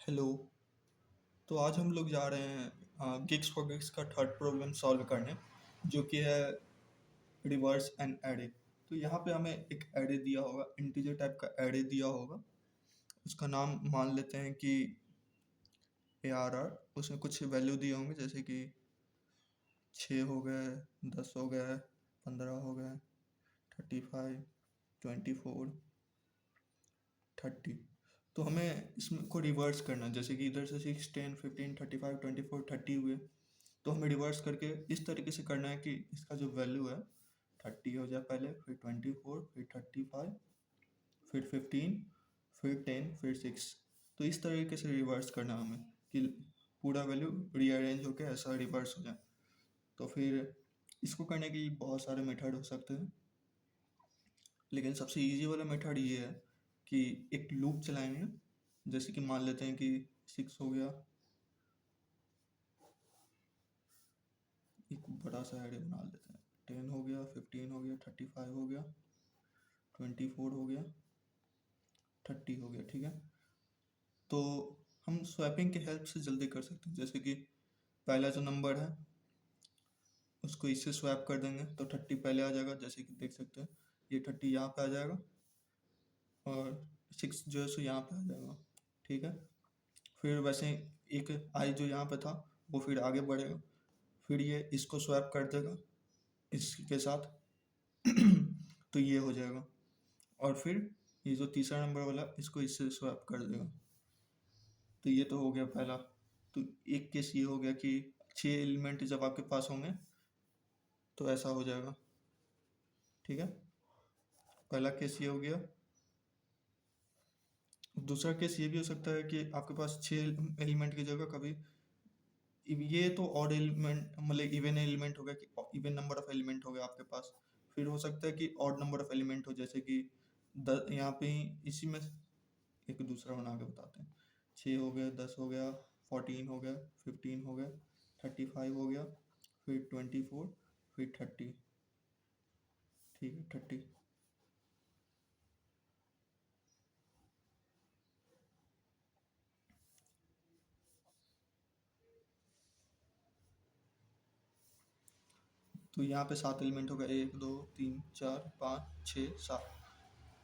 Hello. तो आज हम लोग जा रहे हैं गिग्स फॉर गिग्स का थर्ड प्रॉब्लम सॉल्व करने, जो कि है रिवर्स एन एरे। तो यहाँ पे हमें एक एरे दिया होगा, इंटीजर टाइप का एरे दिया होगा। उसका नाम मान लेते हैं कि ARR। उसमें कुछ वैल्यू दिए होंगे, जैसे कि 6 हो गए, 10 हो गए, 15 हो गए, 35, 24, 30। तो हमें इसमें को रिवर्स करना है, जैसे कि इधर से 6, 10, 15, 35, 24, 30 हुए। तो हमें रिवर्स करके इस तरीके से करना है कि इसका जो वैल्यू है 30 हो जाए पहले, फिर 24, फिर 35, फिर 15, फिर 10, फिर 6। तो इस तरीके से रिवर्स करना है हमें कि पूरा वैल्यू रीअरेंज होकर ऐसा रिवर्स हो जाए। तो फिर इसको करने के लिए बहुत सारे मेथड हो सकते हैं, लेकिन सबसे इजी वाला मेथड ये है कि एक लूप चलाएंगे। जैसे कि मान लेते हैं कि 6 हो गया, एक बड़ा सा एरे बना लेते हैं। 10 हो गया, 15 हो गया, 35 हो गया, 24 हो गया, 30 हो गया। ठीक है, तो हम स्वैपिंग के हेल्प से जल्दी कर सकते हैं। जैसे कि पहला जो नंबर है उसको इससे स्वैप कर देंगे तो 30 पहले आ जाएगा, जैसे कि देख सकते हैं ये 30 यहाँ पे आ जाएगा और 6 जो है सो यहाँ पे आ जाएगा। ठीक है, फिर वैसे एक आई जो यहाँ पे था वो फिर आगे बढ़ेगा, फिर ये इसको स्वैप कर देगा इसके साथ तो ये हो जाएगा। और फिर ये जो तीसरा नंबर वाला इसको इससे स्वैप कर देगा। तो ये तो हो गया पहला। तो एक केस ये हो गया कि 6 एलिमेंट जब आपके पास होंगे तो ऐसा हो जाएगा। ठीक है, पहला केस ये हो गया। दूसरा केस ये भी हो सकता है कि आपके पास 6 एलिमेंट की जगह कभी ये तो ऑड एलिमेंट मतलब इवन एलिमेंट हो गया कि इवन नंबर ऑफ एलिमेंट हो गया आपके पास। फिर हो सकता है कि ऑड नंबर ऑफ एलिमेंट हो, जैसे कि यहाँ पे ही इसी में एक दूसरा बना के बताते हैं। 6 हो गया, 10 हो गया, 14 हो गया, 15 हो गया, 35 हो गया, फिर 24, फिर 30। ठीक है, 30। तो यहाँ पे 7 एलिमेंट हो गया, 1, 2, 3, 4, 5, 6, 7।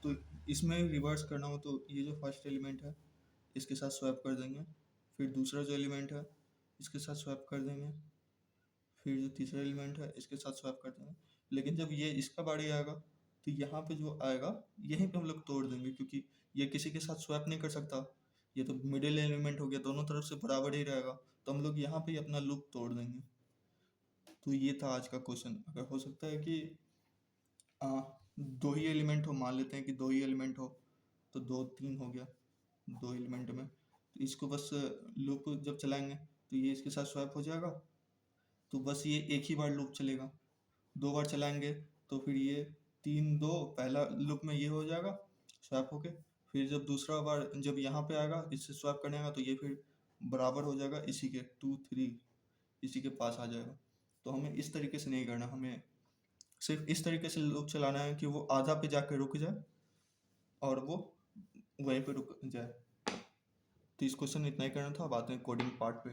तो इसमें रिवर्स करना हो तो ये जो फर्स्ट एलिमेंट है इसके साथ स्वैप कर देंगे, फिर दूसरा जो एलिमेंट है इसके साथ स्वैप कर देंगे, फिर जो तीसरा एलिमेंट है इसके साथ स्वैप कर देंगे। लेकिन जब ये इसका बारी आएगा तो यहाँ पे जो आएगा यहीं पे हम लोग तोड़ देंगे, क्योंकि ये किसी के साथ स्वैप नहीं कर सकता। ये तो मिडिल एलिमेंट हो गया, दोनों तरफ से बराबर ही रहेगा। तो हम लोग यहाँ पे ही अपना लूप तोड़ देंगे। तो ये था आज का क्वेश्चन। अगर हो सकता है कि आ, दो ही एलिमेंट हो, मान लेते हैं कि दो ही एलिमेंट हो, तो 2, 3 हो गया दो एलिमेंट में। तो इसको बस लूप जब चलाएंगे तो ये इसके साथ स्वैप हो जाएगा। तो बस ये एक ही बार लूप चलेगा, 2 बार चलाएंगे तो फिर ये 3, 2 पहला लूप में ये हो जाएगा स्वैप होके। फिर जब दूसरा बार जब यहाँ पे आएगा इससे स्वैप करने आएगा तो ये फिर बराबर हो जाएगा इसी के 2, 3 इसी के पास आ जाएगा। तो हमें इस तरीके से नहीं करना, हमें सिर्फ इस तरीके से लूप चलाना है कि वो आधा पे जाकर रुक जाए और वो वहीं पे रुक जाए। तो इस क्वेश्चन में इतना ही करना था। अब आते हैं कोडिंग पार्ट पे।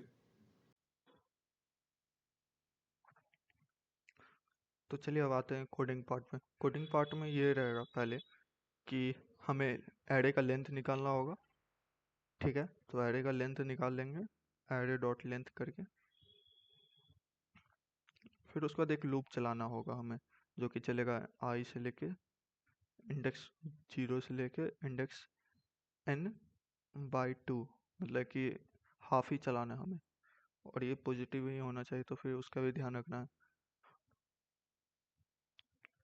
तो चलिए अब आते हैं कोडिंग पार्ट में। कोडिंग पार्ट में ये रहेगा पहले कि हमें एरे का लेंथ निकालना होगा। ठीक है, तो एरे का लेंथ निकाल लेंगे एरे डॉट लेंथ करके। फिर उसके बाद एक लूप चलाना होगा हमें, जो कि चलेगा आई से लेके इंडेक्स 0 से लेके इंडेक्स n/2, मतलब कि हाफ ही चलाना है हमें। और ये पॉजिटिव ही होना चाहिए, तो फिर उसका भी ध्यान रखना है।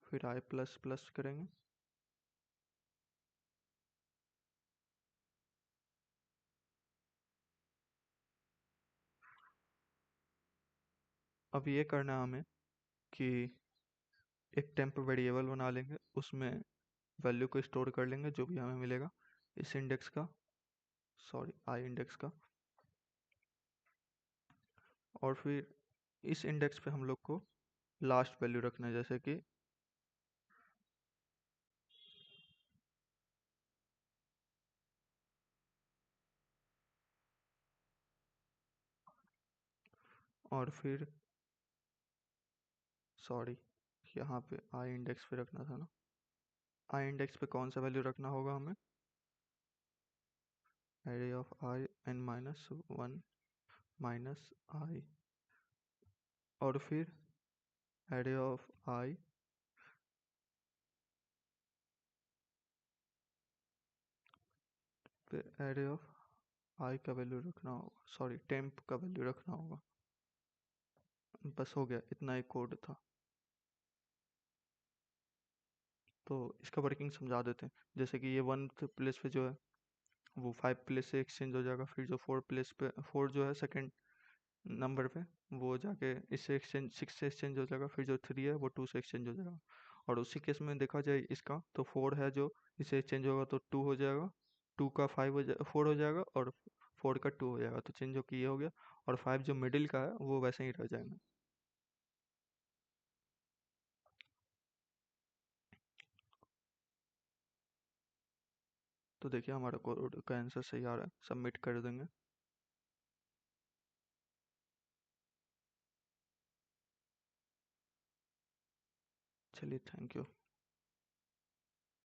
फिर आई प्लस प्लस करेंगे। अब ये करना है हमें कि एक टेम्प वेरिएबल बना लेंगे, उसमें वैल्यू को स्टोर कर लेंगे जो भी हमें मिलेगा इस इंडेक्स का, सॉरी आई इंडेक्स का। और फिर इस इंडेक्स पे हम लोग को लास्ट वैल्यू रखना है, जैसे कि और फिर सॉरी, यहाँ पे आई इंडेक्स पे रखना था ना। आई इंडेक्स पे कौन सा वैल्यू रखना होगा हमें? Array of i n minus one minus i, और फिर एरे ऑफ आई पे एरे ऑफ आई का वैल्यू रखना होगा, सॉरी टेम्प का वैल्यू रखना होगा। बस हो गया, इतना एक कोड था। तो इसका वर्किंग समझा देते हैं। जैसे कि ये 1 प्लेस पे जो है वो 5 प्लेस से एक्सचेंज हो जाएगा, फिर जो 4 प्लेस पे 4 जो है सेकंड नंबर पे वो जाके इससे एक्सचेंज 6 से एक्सचेंज हो जाएगा, फिर जो 3 है वो 2 से एक्सचेंज हो जाएगा। और उसी केस में देखा जाए इसका तो 4 है जो इससे एक्सचेंज होगा तो 2 हो जाएगा, 2 का 5 हो जाए 4 हो जाएगा, और 4 का 2 हो जाएगा, तो चेंज हो के ये हो गया। और 5 जो मिडिल का है वो वैसे ही रह जाएगा। तो देखिए हमारा कोड का आंसर सही आ रहा है, सबमिट कर देंगे। चलिए थैंक यू।